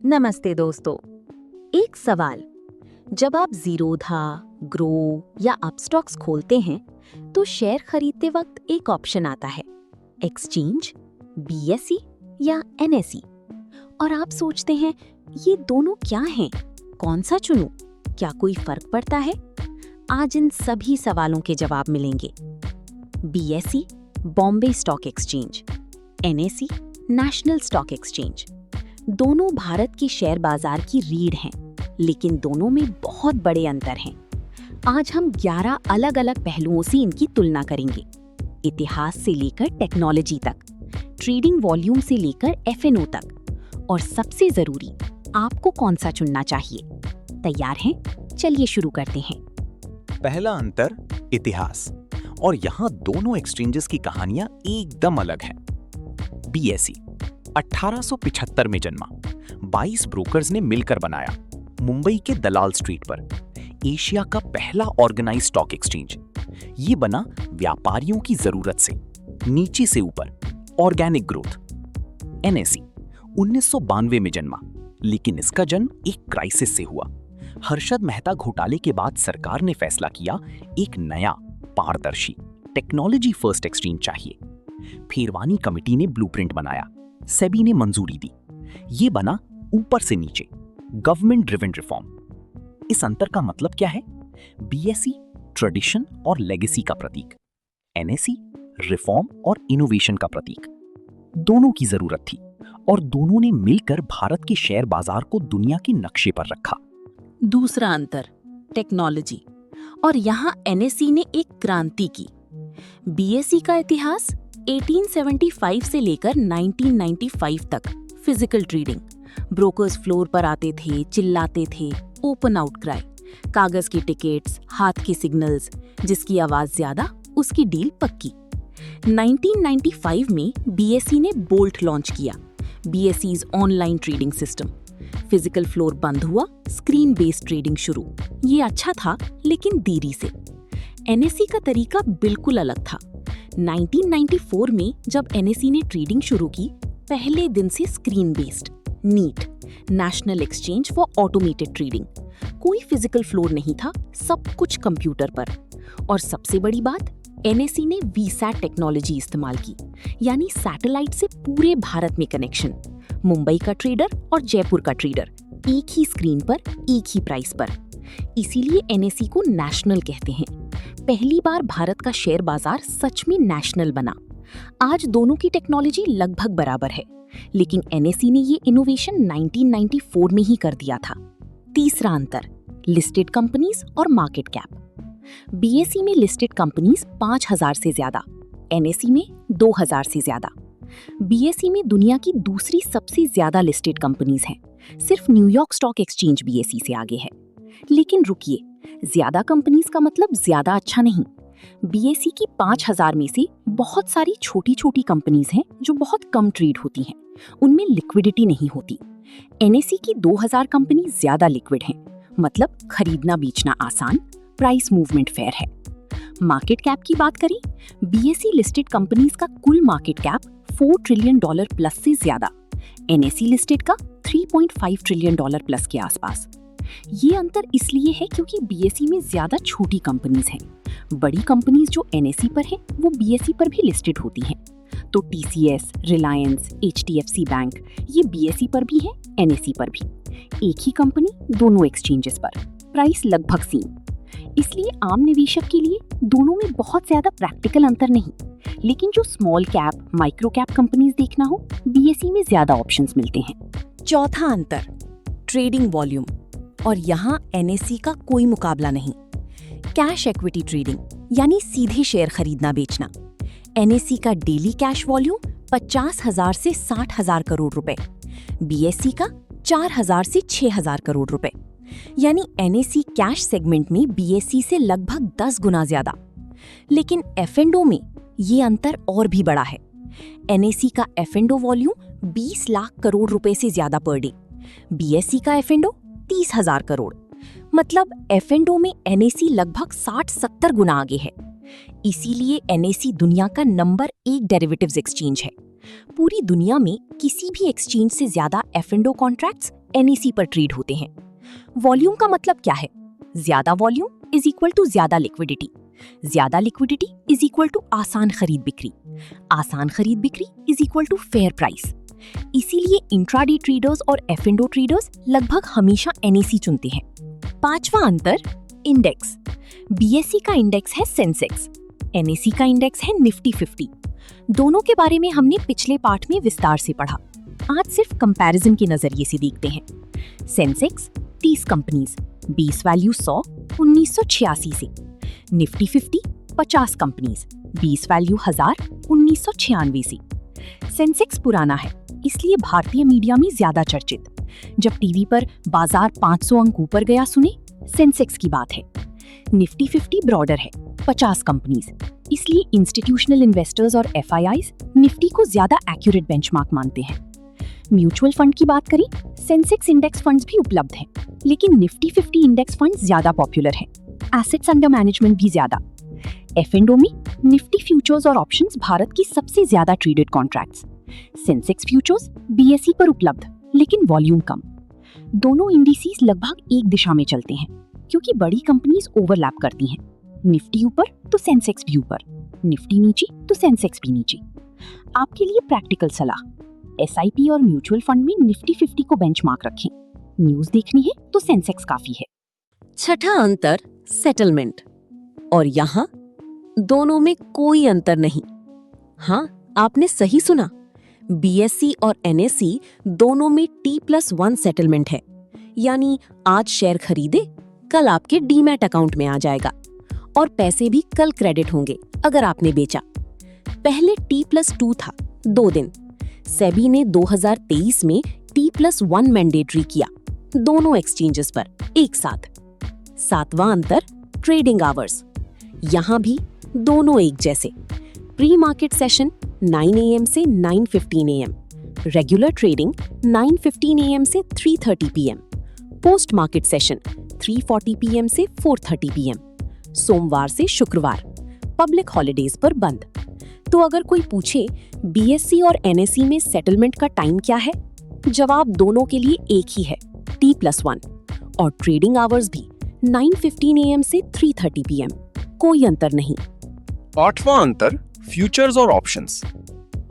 नमस्ते दोस्तों। एक सवाल, जब आप जीरोधा, ग्रो या अपस्टॉक्स खोलते हैं तो शेयर खरीदते वक्त एक ऑप्शन आता है, एक्सचेंज, बीएसई या एनएसई। और आप सोचते हैं ये दोनों क्या हैं, कौन सा चुनूं, क्या कोई फर्क पड़ता है? आज इन सभी सवालों के जवाब मिलेंगे। BSE Bombay stock exchange, NSE national stock exchange. दोनों भारत के शेयर बाजार की रीढ़ हैं, लेकिन दोनों में बहुत बड़े अंतर हैं। आज हम 11 अलग-अलग पहलुओं से इनकी तुलना करेंगे, इतिहास से लेकर टेक्नोलॉजी तक, ट्रेडिंग वॉल्यूम से लेकर एफएनओ तक, और सबसे जरूरी, आपको कौन सा चुनना चाहिए। तैयार हैं? चलिए शुरू करते हैं। पहला अंतर, इतिहास। और यहाँ दोनों एक्सचेंजेस की कहानियां एकदम अलग हैं। बीएसई 1875 में जन्मा, 22 ब्रोकर्स ने मिलकर बनाया, मुंबई के दलाल स्ट्रीट पर। एशिया का पहला ऑर्गेनाइज्ड स्टॉक एक्सचेंज। ये बना व्यापारियों की जरूरत से, नीचे से ऊपर, ऑर्गेनिक ग्रोथ। एनएसई 1992 में जन्मा, लेकिन इसका जन्म एक क्राइसिस से हुआ। हर्षद मेहता घोटाले के बाद सरकार ने फैसला किया, एक नया, पारदर्शी, टेक्नोलॉजी फर्स्ट एक्सचेंज चाहिए। फेरवानी कमेटी ने ब्लूप्रिंट बनाया, सेबी ने मंजूरी दी। ये बना ऊपर से नीचे, गवर्नमेंट ड्रिवन रिफॉर्म। इस अंतर का मतलब क्या है? बीएसई ट्रेडिशन और लेगेसी का प्रतीक, एनएसई रिफॉर्म और इनोवेशन का प्रतीक। दोनों की जरूरत थी और दोनों ने मिलकर भारत के शेयर बाजार को दुनिया के नक्शे पर रखा। दूसरा अंतर, टेक्नोलॉजी। और यहाँ एनएसई ने एक क्रांति की। बीएसई का इतिहास 1875 से लेकर 1995 तक, फिजिकल ट्रेडिंग। ब्रोकर्स फ्लोर पर आते थे, चिल्लाते थे, ओपन आउटक्राई, कागज की टिकट्स, हाथ के सिग्नल्स, जिसकी आवाज ज्यादा उसकी डील पक्की। 1995 में बीएसई ने बोल्ट लॉन्च किया, BSE's online trading system. Physical floor बंद हुआ, स्क्रीन बेस्ड ट्रेडिंग शुरू। ये अच्छा था, लेकिन देरी से। एनएसई का तरीका बिल्कुल अलग था। 1994 में जब एनएसई ने ट्रेडिंग शुरू की, पहले दिन से screen based, NEAT, national exchange for automated trading. कोई फिजिकल फ्लोर नहीं था, सब कुछ कंप्यूटर पर। और सबसे बड़ी बात, एनएसई ने वीसैट टेक्नोलॉजी इस्तेमाल की, यानी सैटेलाइट से पूरे भारत में कनेक्शन। मुंबई का ट्रेडर और जयपुर का ट्रेडर एक ही स्क्रीन पर, एक ही प्राइस पर। इसीलिए एनएसई को नेशनल कहते हैं। पहली बार भारत का शेयर बाजार सच में नेशनल बना। आज दोनों की टेक्नोलॉजी लगभग बराबर है, लेकिन एनएसई ने ये इनोवेशन 1994 में ही कर दिया था। तीसरा अंतर, लिस्टेड कंपनीज और मार्केट कैप। बीएसई में लिस्टेड कंपनीज 5000 से ज्यादा, एनएसई में 2000 से ज्यादा। बीएसई में दुनिया की दूसरी सबसे ज्यादा लिस्टेड कंपनीज हैं, सिर्फ न्यूयॉर्क स्टॉक एक्सचेंज बीएसई से आगे है। लेकिन रुकिए, ज्यादा कंपनीज का मतलब ज्यादा अच्छा नहीं। बीएसई की 5000 में से बहुत सारी छोटी छोटी कंपनीज हैं जो बहुत कम ट्रेड होती हैं, उनमें लिक्विडिटी नहीं होती। एनएसई की 2000 कंपनी ज्यादा लिक्विड हैं, मतलब खरीदना बेचना आसान, प्राइस मूवमेंट फेयर है। मार्केट कैप की बात करें, बीएसई लिस्टेड कंपनीज का कुल मार्केट कैप $4 ट्रिलियन प्लस से ज्यादा, एनएसई लिस्टेड का $3.5 ट्रिलियन प्लस के आसपास। ये अंतर इसलिए है क्योंकि बीएसई में ज्यादा छोटी कंपनीज हैं। बड़ी कंपनीज जो एनएसई पर हैं, वो बीएसई पर भी लिस्टेड होती हैं। तो टीसीएस, रिलायंस, एचडीएफसी बैंक, ये बीएसई पर भी है, एनएसई पर भी। एक ही कंपनी दोनों एक्सचेंजेस पर, प्राइस लगभग सेम। इसलिए आम निवेशक के लिए दोनों में बहुत ज्यादा प्रैक्टिकल अंतर नहीं, लेकिन जो small cap, micro cap companies देखना हो, बीएसई में ज्यादा ऑप्शंस मिलते हैं। चौथा अंतर, ट्रेडिंग वॉल्यूम। और यहाँ एनएसई का कोई मुकाबला नहीं। कैश इक्विटी ट्रेडिंग, यानी सीधे शेयर खरीदना बेचना। एनएसई का डेली कैश वॉल्यूम 50,000 से 60,000 करोड़ रुपए, बीएसई का 4,000 से 6,000 करोड़ रुपए। यानी एनएसई कैश सेगमेंट में बीएसई से लगभग 10 गुना ज्यादा। लेकिन एफएनओ में ये अंतर और भी बड़ा है। एनएसई का एफएनओ वॉल्यूम 20 लाख करोड़ रुपए से ज्यादा पर डे, बीएसई का एफएनओ 30,000 करोड़। मतलब एफएनओ में एनएसई लगभग 60-70 गुना आगे है। इसीलिए एनएसई दुनिया का नंबर 1 डेरिवेटिव्स एक्सचेंज है। पूरी दुनिया में किसी भी एक्सचेंज से ज्यादा F&O कॉन्ट्रैक्ट्स NSE पर ट्रेड होते हैं। वॉल्यूम का मतलब क्या है? ज्यादा वॉल्यूम इज इक्वल टू ज्यादा लिक्विडिटी, ज्यादा लिक्विडिटी इज इक्वल टू आसान खरीद बिक्री, आसान खरीद बिक्री is equal to fair price. इसीलिए इंट्राडे ट्रेडर्स और F&O ट्रेडर्स लगभग हमेशा NSE चुनते हैं। पांचवा अंतर, इंडेक्स। BSE का इंडेक्स है सेंसेक्स, NSE का इंडेक्स है निफ्टी 50। दोनों के बारे में हमने पिछले पार्ट में विस्तार से पढ़ा। आज सिर्फ कंपैरिजन के नजरिए से देखते हैं। सेंसेक्स 30 कंपनीज, बेस वैल्यू 100 1986 से। निफ्टी 50 50 कंपनीज, बेस वैल्यू 1000 1996 से। सेंसेक्स पुराना है, इसलिए भारतीय मीडिया में ज्यादा चर्चित। जब टीवी पर बाजार 500 अंक ऊपर गया सुने, सेंसेक्स की बात है। निफ्टी 50 ब्रॉडर है, 50 कंपनीज, इसलिए इंस्टीट्यूशनल इन्वेस्टर्स और FIIs निफ्टी को ज्यादा एक्यूरेट बेंचमार्क मानते हैं। म्यूचुअल फंड की बात करें, सेंसेक्स इंडेक्स फंड्स भी उपलब्ध हैं, लेकिन निफ्टी 50 इंडेक्स फंड्स ज्यादा पॉपुलर हैं। एसेट्स अंडर मैनेजमेंट भी ज्यादा। F&O में निफ्टी फ्यूचर्स और ऑप्शंस भारत की सबसे ज्यादा traded contracts. Sensex futures BSE पर उपलब्ध, लेकिन वॉल्यूम कम। दोनों इंडिसेस लगभग एक दिशा में चलते हैं, क्योंकि बड़ी कंपनीज ओवरलैप करती हैं। निफ्टी ऊपर तो सेंसेक्स भी ऊपर, निफ्टी नीचे तो सेंसेक्स भी नीचे। आपके लिए प्रैक्टिकल सलाह, SIP और म्यूचुअल फंड में निफ्टी 50 को बेंचमार्क रखें। न्यूज़ देखनी है तो सेंसेक्स काफी है। छठा अंतर, सेटलमेंट। और यहाँ दोनों में कोई अंतर नहीं। हाँ, आपने सही सुना, BSE और NSE दोनों में T+1 सेटलमेंट है, यानी आज शेयर खरीदे, कल आपके डीमैट अकाउंट में आ जाएगा और पैसे भी कल क्रेडिट होंगे अगर आपने बेचा। पहले T+2 था, 2 दिन। सेबी ने 2023 में T+1 मैंडेटरी किया, दोनों एक्सचेंजेस पर एक साथ। सातवां अंतर, ट्रेडिंग आवर्स। यहाँ भी दोनों एक जैसे। प्री मार्केट सेशन 9 AM से 9:15 AM, रेगुलर ट्रेडिंग 9:15 AM से 3:30 PM, post market session 3:40 PM से 4:30 PM, सोमवार से शुक्रवार, पब्लिक हॉलिडेज पर बंद। तो अगर कोई पूछे BSE और NSE में सेटलमेंट का टाइम क्या है, जवाब दोनों के लिए एक ही है, T+1। और ट्रेडिंग आवर्स भी 9:15 AM से 3:30 PM, कोई अंतर नहीं। आठवां अंतर, फ्यूचर्स और ऑप्शंस।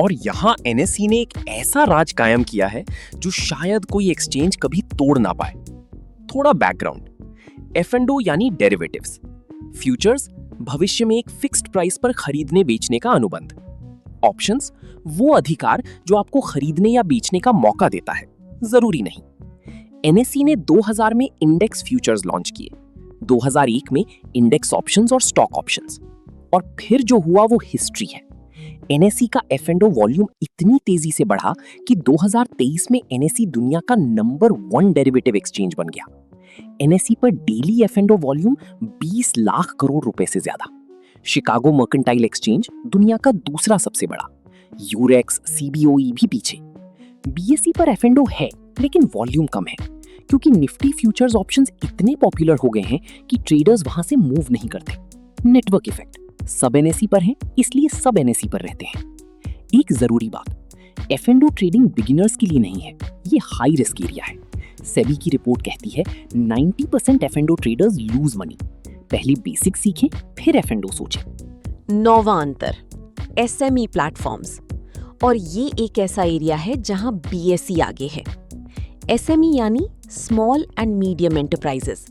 और यहाँ NSE ने एक ऐसा राज कायम किया है जो शायद कोई एक्सचेंज कभी तोड़ ना पाए। थोड़ा बैकग्राउंड, F&O यानी डेरिवेटिव्स, फ्यूचर्स भविष्य में एक फिक्स्ड प्राइस पर खरीदने बेचने का अनुबंध, ऑप्शंस वो अधिकार जो आपको खरीदने या बेचने का मौका देता है, जरूरी नहीं। NSE ने 2000 में इंडेक्स फ्यूचर्स लॉन्च किए, 2001 में इंडेक्स ऑप्शंस और स्टॉक ऑप्शंस, और फिर जो हुआ वो हिस्ट्री है। NSE का F&O वॉल्यूम इतनी तेजी से बढ़ा कि 2023 में NSE दुनिया का नंबर 1 डेरिवेटिव एक्सचेंज बन गया। NSE पर daily F&O volume 20 lakh crore रुपए से ज्यादा। शिकागो मर्केंटाइल एक्सचेंज दुनिया का दूसरा सबसे बड़ा, यूरेक्स, CBOE भी पीछे। BSE पर F&O है, लेकिन वॉल्यूम कम है, क्योंकि निफ्टी फ्यूचर्स ऑप्शंस इतने पॉपुलर हो गए हैं कि ट्रेडर्स वहां से मूव नहीं करते। नेटवर्क इफेक्ट, सब NSE पर हैं, इसलिए सब NSE पर रहते हैं। एक जरूरी बात, F&O ट्रेडिंग बिगिनर्स के लिए नहीं है, ये हाई रिस्क एरिया है। सेबी की रिपोर्ट कहती है 90% F&O ट्रेडर्स लूज मनी। पहले बेसिक सीखें, फिर F&O सोचें। नौवां अंतर, SME प्लेटफॉर्म्स। और ये एक ऐसा एरिया है जहां BSE आगे है। SME यानी स्मॉल एंड मीडियम एंटरप्राइजेस,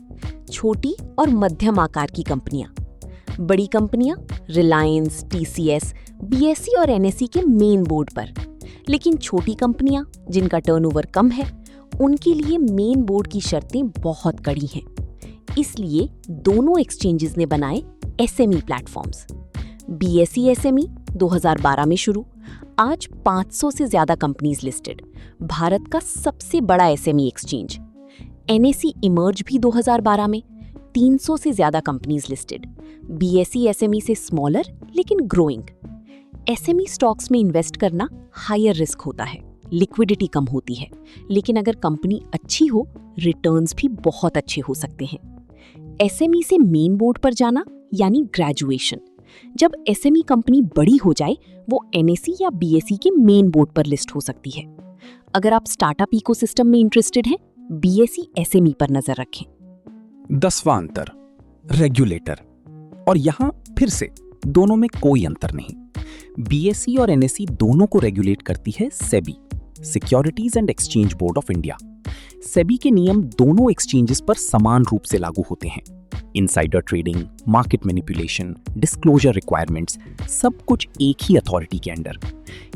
छोटी और मध्यम आकार की कंपनियां। बड़ी कंपनियां रिलायंस, TCS, BSE और NSE के मेन बोर्ड पर, लेकिन छोटी कंपनियां जिनका टर्नओवर कम है, उनके लिए मेन बोर्ड की शर्तें बहुत कड़ी हैं। इसलिए दोनों एक्सचेंजेस ने बनाए SME प्लेटफॉर्म्स। BSE SME 2012 में शुरू, आज 500 से ज्यादा कंपनीज लिस्टेड, भारत का सबसे बड़ा SME एक्सचेंज। NSE इमर्ज भी 2012 में, 300 से ज्यादा कंपनीज लिस्टेड। BSE SME से स्मॉलर लेकिन ग्रोइंग। SME स्टॉक्स में इन्वेस्ट करना हायर रिस्क होता है, लिक्विडिटी कम होती है, लेकिन अगर कंपनी अच्छी हो, रिटर्न्स भी बहुत अच्छे हो सकते हैं। SME से मेन बोर्ड पर जाना यानी ग्रेजुएशन, जब एसएमई कंपनी बड़ी हो जाए वो एनएसी या बीएसई के मेन बोर्ड पर लिस्ट हो सकती है। अगर आप स्टार्टअप इकोसिस्टम में इंटरेस्टेड हैं, बीएसई एसएमई पर नजर रखें। 10वां अंतर, रेगुलेटर। और यहां फिर से दोनों में कोई अंतर नहीं। बीएसई और एनएसई दोनों को रेगुलेट करती है SEBI, securities and exchange board of India. SEBI के नियम दोनों एक्सचेंजेस पर समान रूप से लागू होते हैं। Insider trading, market manipulation, disclosure requirements, सब कुछ एक ही अथॉरिटी के अंडर।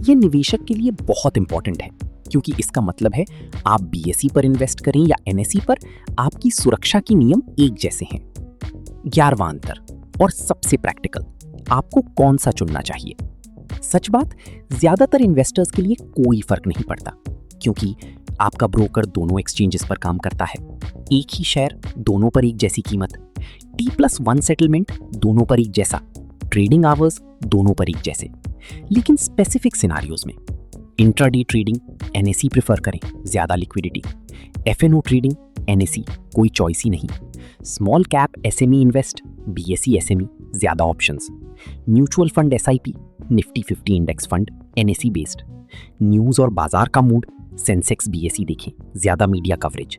यह निवेशक के लिए बहुत इंपॉर्टेंट है, क्योंकि इसका मतलब है आप बीएसई पर इन्वेस्ट करें या एनएसई पर, आपकी सुरक्षा के नियम एक जैसे हैं। 11वां अंतर और सबसे प्रैक्टिकल, आपको कौन सा चुनना चाहिए? सच बात, ज्यादातर इन्वेस्टर्स के लिए कोई फर्क नहीं पड़ता, क्योंकि आपका ब्रोकर दोनों एक्सचेंजेस पर काम करता है। एक ही शेयर, दोनों पर एक जैसी कीमत, T+1 सेटलमेंट, दोनों पर एक जैसा, ट्रेडिंग आवर्स, दोनों पर एक जैसे। लेकिन स्पेसिफिक सिनारियोज में इंट्राडे ट्रेडिंग एनएसई प्रेफर करें, ज्यादा लिक्विडिटी। एफएनओ ट्रेडिंग एनएसई, कोई चॉइस ही नहीं। Small cap SME invest BSE SME, ज्यादा options. Mutual fund SIP, Nifty 50 index fund NSE based. News और बाजार का मूड, सेंसेक्स बीएसई देखें, ज्यादा media coverage.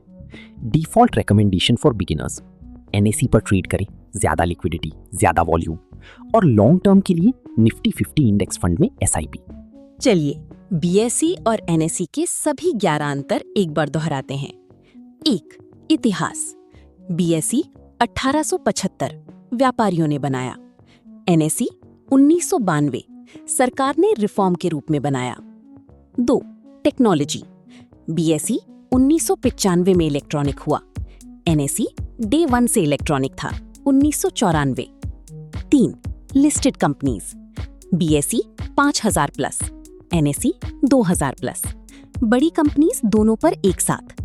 Default recommendation for beginners, NSE पर ट्रेड करें, ज्यादा लिक्विडिटी, ज्यादा वॉल्यूम। और लॉन्ग टर्म के लिए निफ्टी 50 इंडेक्स फंड में एसआईपी। चलिए बीएसई और एनएसई के सभी 11 अंतर एक बार दोहराते हैं। 1. इतिहास। बीएसई 1875 व्यापारियों ने बनाया। एनएसई 1992 सरकार ने रिफॉर्म के रूप में बनाया। 2. टेक्नोलॉजी। बीएसई 1995 में इलेक्ट्रॉनिक हुआ। एनएसई डे 1 से इलेक्ट्रॉनिक था, 1994। 3. Listed companies. BSE 5000 plus, NSE 2000 plus, बड़ी कंपनीज दोनों पर एक साथ।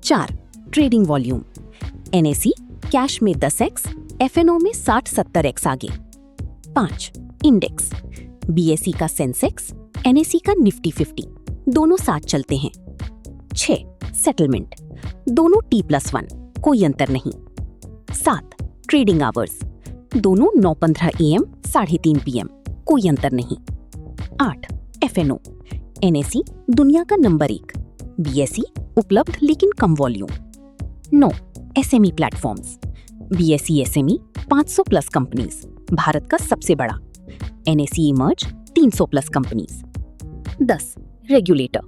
4. Trading volume. एनएसई कैश में 10x, एफएनओ में 60-70x आगे। 5. इंडेक्स। बीएसई का सेंसेक्स, एनएसई का निफ्टी 50, दोनों साथ चलते हैं। 6. सेटलमेंट। दोनों T+1, कोई अंतर नहीं। 7. Trading hours. दोनों 9:15 AM, 3:30 PM, कोई अंतर नहीं। 8. एफएनओ। एनएसई दुनिया का नंबर 1, बीएसई उपलब्ध लेकिन कम volume. 9. SME platforms. BSE SME 500 plus companies, Bharat का सबसे बड़ा। NSE Emerge 300 plus companies. 10. Regulator.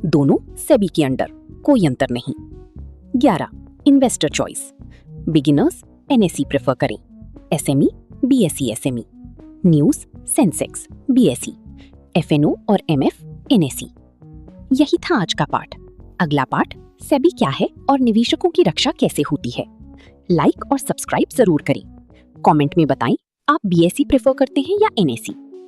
दोनों सेबी के अंडर, कोई अंतर नहीं। 11. Investor choice. Beginners NSE prefer करें, SME BSE SME, news Sensex BSE, FNO और एमएफ एनएसई। यही था आज का पाठ। अगला पाठ सेबी क्या है और निवेशकों की रक्षा कैसे होती है। लाइक और सब्सक्राइब जरूर करें। कमेंट में बताएं आप बीएसई प्रेफर करते हैं या एनएसई।